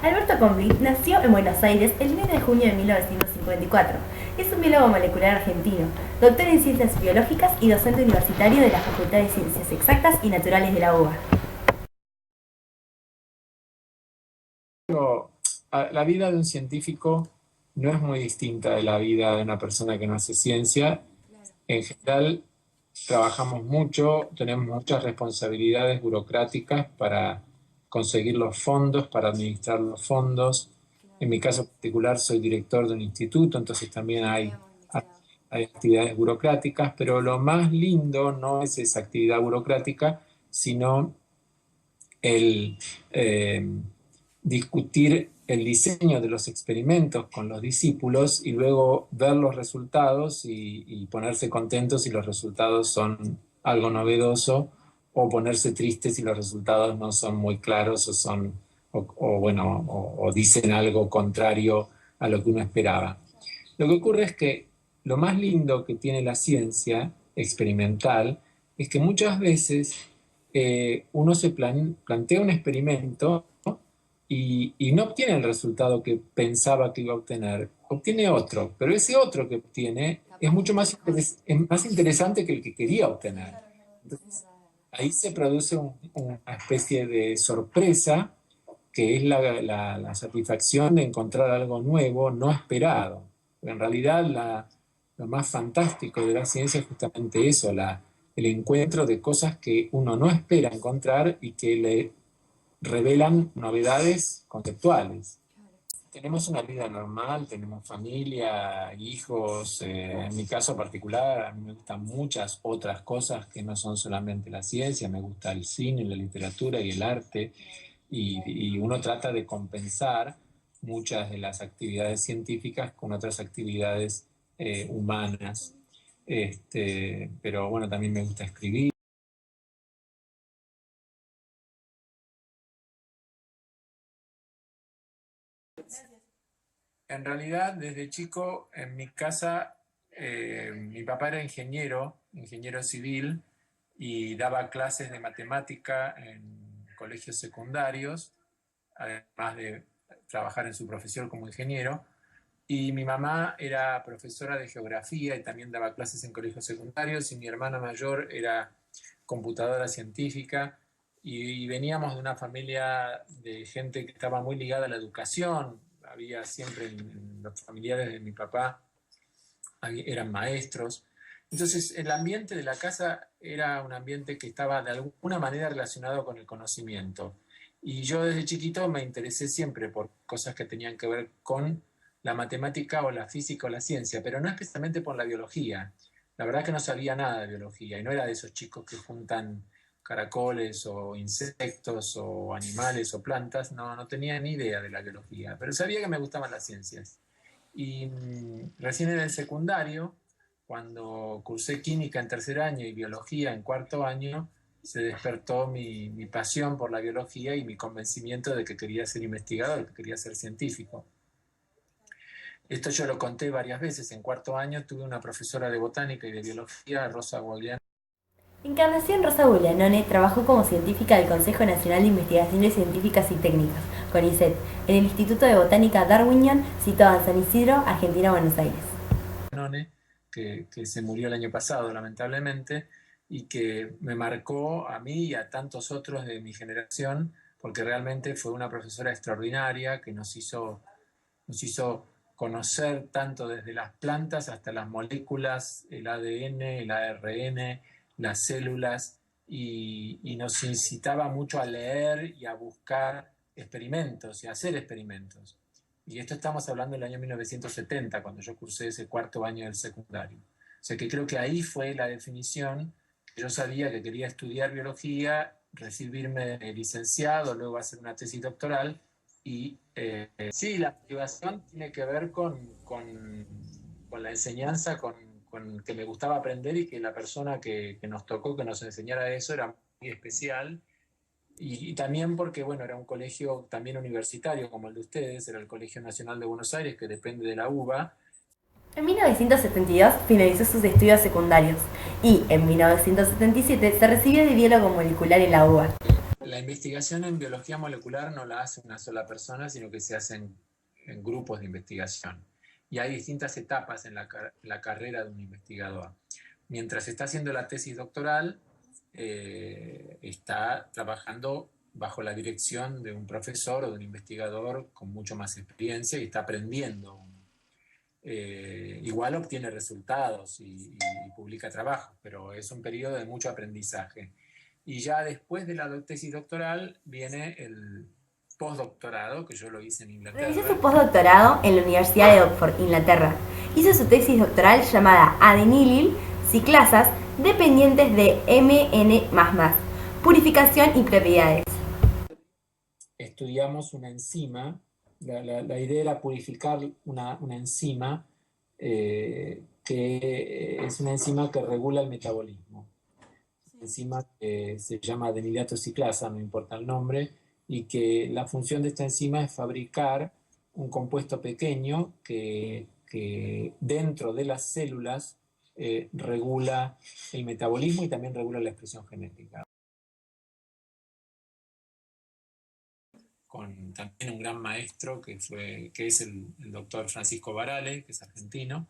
Alberto Convit nació en Buenos Aires el 9 de junio de 1954. Es un biólogo molecular argentino, doctor en Ciencias Biológicas y docente universitario de la Facultad de Ciencias Exactas y Naturales de la UBA. La vida de un científico no es muy distinta de la vida de una persona que no hace ciencia. En general, trabajamos mucho, tenemos muchas responsabilidades burocráticas para conseguir los fondos, para administrar los fondos. En mi caso particular soy director de un instituto, entonces también hay actividades burocráticas, pero lo más lindo no es esa actividad burocrática, sino el discutir el diseño de los experimentos con los discípulos y luego ver los resultados y ponerse contentos si los resultados son algo novedoso, o ponerse tristes si los resultados no son muy claros o dicen algo contrario a lo que uno esperaba. Lo que ocurre es que lo más lindo que tiene la ciencia experimental es que muchas veces uno se plantea un experimento, ¿no? y no obtiene el resultado que pensaba que iba a obtener, obtiene otro, pero ese otro que obtiene es mucho más interesante que el que quería obtener. Entonces, ahí se produce una especie de sorpresa, que es la satisfacción de encontrar algo nuevo, no esperado. En realidad, lo más fantástico de la ciencia es justamente eso, el encuentro de cosas que uno no espera encontrar y que le revelan novedades conceptuales. Tenemos una vida normal, tenemos familia, hijos. En mi caso particular, a mí me gustan muchas otras cosas que no son solamente la ciencia. Me gusta el cine, la literatura y el arte, y uno trata de compensar muchas de las actividades científicas con otras actividades humanas. Pero bueno, también me gusta escribir. En realidad, desde chico, en mi casa, mi papá era ingeniero civil, y daba clases de matemática en colegios secundarios, además de trabajar en su profesión como ingeniero. Y mi mamá era profesora de geografía y también daba clases en colegios secundarios, y mi hermana mayor era computadora científica, y veníamos de una familia de gente que estaba muy ligada a la educación. Había siempre en los familiares de mi papá, eran maestros. Entonces, el ambiente de la casa era un ambiente que estaba de alguna manera relacionado con el conocimiento. Y yo desde chiquito me interesé siempre por cosas que tenían que ver con la matemática o la física o la ciencia, pero no especialmente por la biología. La verdad que no sabía nada de biología, y no era de esos chicos que juntan caracoles o insectos o animales o plantas. No, no tenía ni idea de la biología, pero sabía que me gustaban las ciencias. Y recién en el secundario, cuando cursé química en tercer año y biología en cuarto año, se despertó mi pasión por la biología y mi convencimiento de que quería ser investigador, que quería ser científico. Esto yo lo conté varias veces. En cuarto año tuve una profesora de botánica y de biología, Rosa Guagliano. Encarnación Rosa Buglianone trabajó como científica del Consejo Nacional de Investigaciones Científicas y Técnicas, CONICET, en el Instituto de Botánica Darwinian, situado en San Isidro, Argentina, Buenos Aires. Que se murió el año pasado, lamentablemente, y que me marcó a mí y a tantos otros de mi generación, porque realmente fue una profesora extraordinaria que nos hizo conocer tanto desde las plantas hasta las moléculas, el ADN, el ARN, las células, y nos incitaba mucho a leer y a buscar experimentos y a hacer experimentos. Y esto estamos hablando del año 1970, cuando yo cursé ese cuarto año del secundario. O sea que creo que ahí fue la definición. Yo sabía que quería estudiar biología, recibirme de licenciado, luego hacer una tesis doctoral. Y sí, la motivación tiene que ver con la enseñanza, con que me gustaba aprender, y que la persona que nos tocó, que nos enseñara eso, era muy especial. Y también porque, bueno, era un colegio también universitario como el de ustedes, era el Colegio Nacional de Buenos Aires, que depende de la UBA. En 1972 finalizó sus estudios secundarios y en 1977 se recibió de biólogo molecular en la UBA. La investigación en biología molecular no la hace una sola persona, sino que se hacen en grupos de investigación. Y hay distintas etapas en la carrera de un investigador. Mientras está haciendo la tesis doctoral, está trabajando bajo la dirección de un profesor o de un investigador con mucho más experiencia y está aprendiendo. Igual obtiene resultados y publica trabajos, pero es un periodo de mucho aprendizaje. Y ya después de la tesis doctoral viene el postdoctorado, que yo lo hice en Inglaterra. Realizó su postdoctorado en la Universidad de Oxford, Inglaterra. Hizo su tesis doctoral llamada Adenylyl ciclasas dependientes de MN++, purificación y propiedades. Estudiamos una enzima, la idea era purificar una enzima que es una enzima que regula el metabolismo. Una enzima que se llama adenilato ciclasa, no importa el nombre, y que la función de esta enzima es fabricar un compuesto pequeño que dentro de las células regula el metabolismo y también regula la expresión genética. Con también un gran maestro que es el doctor Francisco Barale, que es argentino,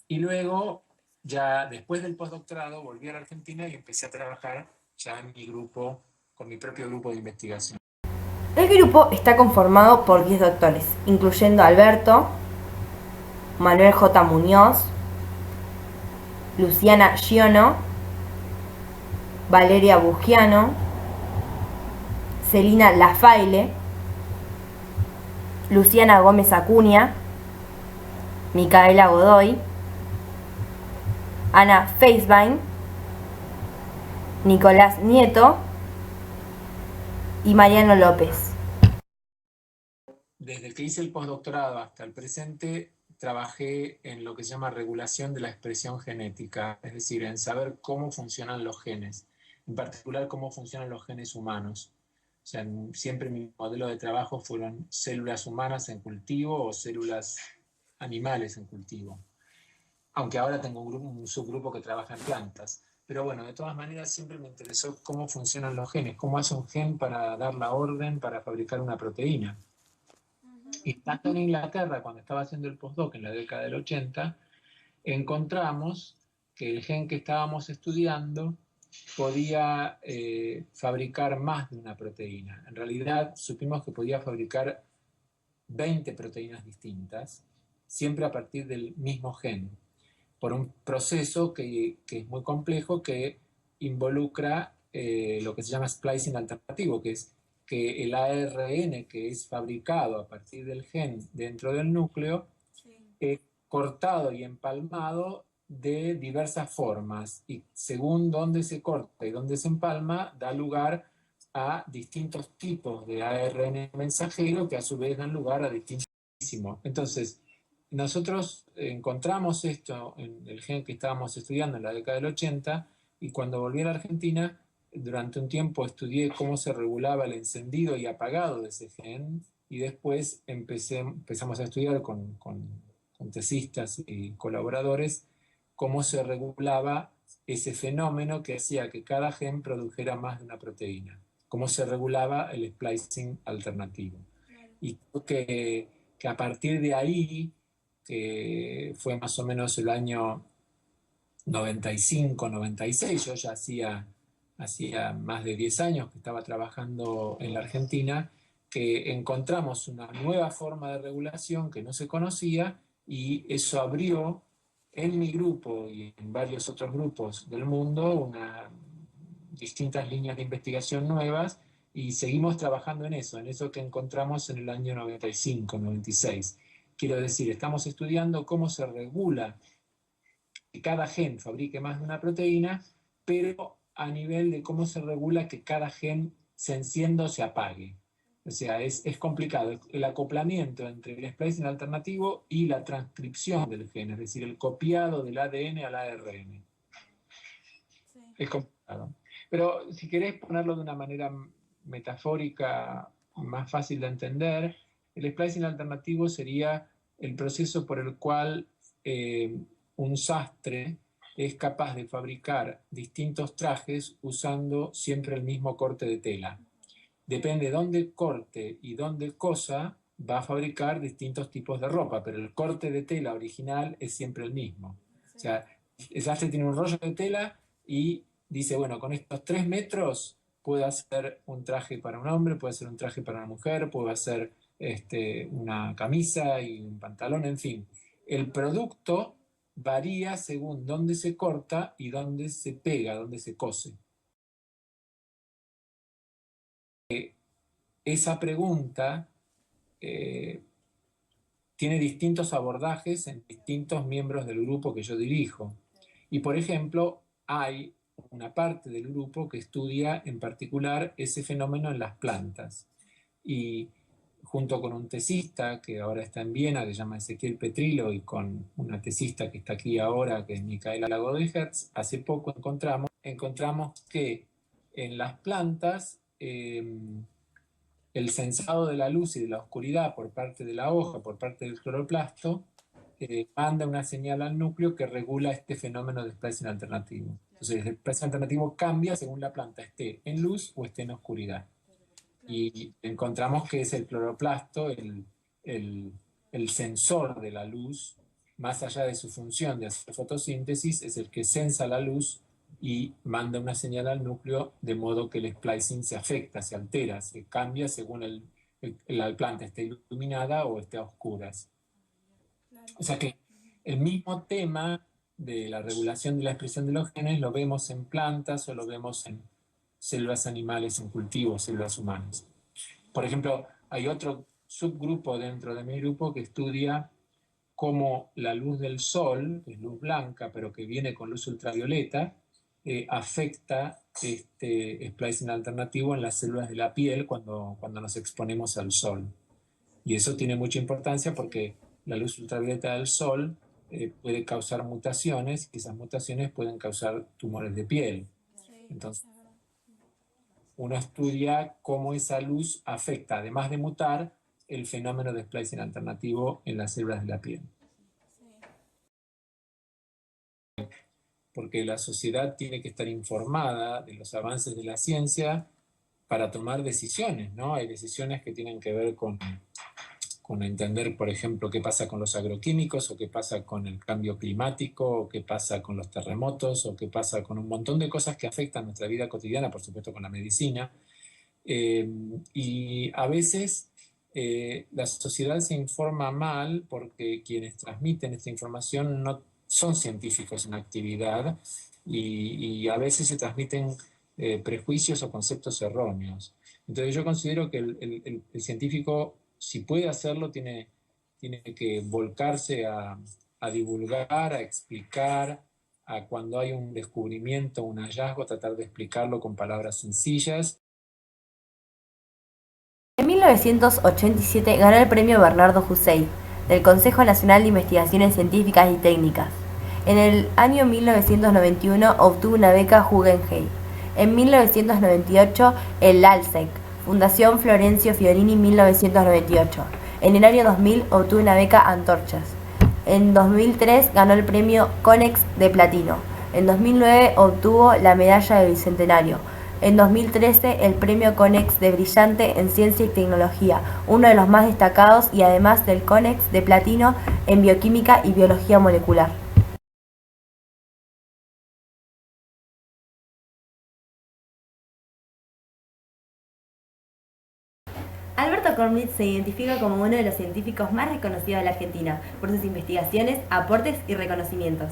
y luego, ya después del postdoctorado, volví a la Argentina y empecé a trabajar ya en mi grupo, con mi propio grupo de investigación. El grupo está conformado por 10 doctores, incluyendo a Alberto, Manuel J. Muñoz, Luciana Giono, Valeria Bugiano, Celina Lafaile, Luciana Gómez Acuña, Micaela Godoy, Ana Feisbein, Nicolás Nieto y Mariano López. Desde que hice el postdoctorado hasta el presente, trabajé en lo que se llama regulación de la expresión genética, es decir, en saber cómo funcionan los genes, en particular cómo funcionan los genes humanos. O sea, siempre mi modelo de trabajo fueron células humanas en cultivo o células animales en cultivo. Aunque ahora tengo un subgrupo que trabaja en plantas. Pero bueno, de todas maneras siempre me interesó cómo funcionan los genes, cómo hace un gen para dar la orden para fabricar una proteína. Y estando en Inglaterra, cuando estaba haciendo el postdoc en la década del 80, encontramos que el gen que estábamos estudiando podía fabricar más de una proteína. En realidad supimos que podía fabricar 20 proteínas distintas, siempre a partir del mismo gen, por un proceso que es muy complejo, que involucra lo que se llama splicing alternativo, que es que el ARN que es fabricado a partir del gen dentro del núcleo es cortado y empalmado de diversas formas, y según dónde se corta y dónde se empalma, da lugar a distintos tipos de ARN mensajero que a su vez dan lugar a distintos. Entonces, nosotros encontramos esto en el gen que estábamos estudiando en la década del 80, y cuando volví a la Argentina, durante un tiempo estudié cómo se regulaba el encendido y apagado de ese gen, y después empezamos a estudiar con tesistas y colaboradores cómo se regulaba ese fenómeno que hacía que cada gen produjera más de una proteína, cómo se regulaba el splicing alternativo. Y creo que a partir de ahí, que fue más o menos el año 95, 96, yo ya hacía más de 10 años que estaba trabajando en la Argentina, que encontramos una nueva forma de regulación que no se conocía, y eso abrió en mi grupo y en varios otros grupos del mundo distintas líneas de investigación nuevas, y seguimos trabajando en eso que encontramos en el año 95, 96. Quiero decir, estamos estudiando cómo se regula que cada gen fabrique más de una proteína, pero a nivel de cómo se regula que cada gen se encienda o se apague. O sea, es complicado el acoplamiento entre el splicing alternativo y la transcripción del gen, es decir, el copiado del ADN al ARN. Sí. Es complicado. Pero si querés ponerlo de una manera metafórica, más fácil de entender, el splicing alternativo sería el proceso por el cual un sastre es capaz de fabricar distintos trajes usando siempre el mismo corte de tela. depende de dónde corte y dónde cosa, va a fabricar distintos tipos de ropa, pero el corte de tela original es siempre el mismo. O sea, el sastre tiene un rollo de tela y dice, bueno, con estos 3 metros puedo hacer un traje para un hombre, puedo hacer un traje para una mujer, puedo hacer una camisa y un pantalón, en fin. El producto varía según dónde se corta y dónde se pega, dónde se cose. Esa pregunta tiene distintos abordajes en distintos miembros del grupo que yo dirijo. Y, por ejemplo, hay una parte del grupo que estudia en particular ese fenómeno en las plantas. Y junto con un tesista que ahora está en Viena, que se llama Ezequiel Petrilo, y con una tesista que está aquí ahora, que es Micaela Godehertz, hace poco encontramos que en las plantas el sensado de la luz y de la oscuridad por parte de la hoja, por parte del cloroplasto, manda una señal al núcleo que regula este fenómeno de splicing alternativo. Entonces, el splicing alternativo cambia según la planta esté en luz o esté en oscuridad. Y encontramos que es el cloroplasto el sensor de la luz, más allá de su función de hacer fotosíntesis, es el que sensa la luz y manda una señal al núcleo, de modo que el splicing se afecta, se altera, se cambia según la planta esté iluminada o esté a oscuras. O sea que el mismo tema de la regulación de la expresión de los genes lo vemos en plantas o lo vemos en células animales, en cultivos, células humanas. Por ejemplo, hay otro subgrupo dentro de mi grupo que estudia cómo la luz del sol, que es luz blanca, pero que viene con luz ultravioleta, afecta este splicing alternativo en las células de la piel cuando nos exponemos al sol. Y eso tiene mucha importancia porque la luz ultravioleta del sol puede causar mutaciones, y esas mutaciones pueden causar tumores de piel. Entonces, uno estudia cómo esa luz afecta, además de mutar, el fenómeno de splicing alternativo en las células de la piel. Porque la sociedad tiene que estar informada de los avances de la ciencia para tomar decisiones, ¿no? Hay decisiones que tienen que ver con entender, por ejemplo, qué pasa con los agroquímicos, o qué pasa con el cambio climático, o qué pasa con los terremotos, o qué pasa con un montón de cosas que afectan nuestra vida cotidiana, por supuesto con la medicina. Y a veces la sociedad se informa mal porque quienes transmiten esta información no son científicos en actividad y a veces se transmiten prejuicios o conceptos erróneos. Entonces yo considero que el científico, si puede hacerlo, tiene que volcarse a divulgar, a explicar, a cuando hay un descubrimiento, un hallazgo, tratar de explicarlo con palabras sencillas. En 1987 ganó el premio Bernardo Hussein del Consejo Nacional de Investigaciones Científicas y Técnicas. En el año 1991 obtuvo una beca Guggenheim. En 1998 el LALSEC, Fundación Florencio Fiorini 1998. En el año 2000 obtuvo una beca Antorchas. En 2003 ganó el premio Konex de Platino. En 2009 obtuvo la medalla de Bicentenario. En 2013 el premio Konex de Brillante en Ciencia y Tecnología, uno de los más destacados, y además del Konex de Platino en Bioquímica y Biología Molecular. Alberto Kornblith se identifica como uno de los científicos más reconocidos de la Argentina por sus investigaciones, aportes y reconocimientos.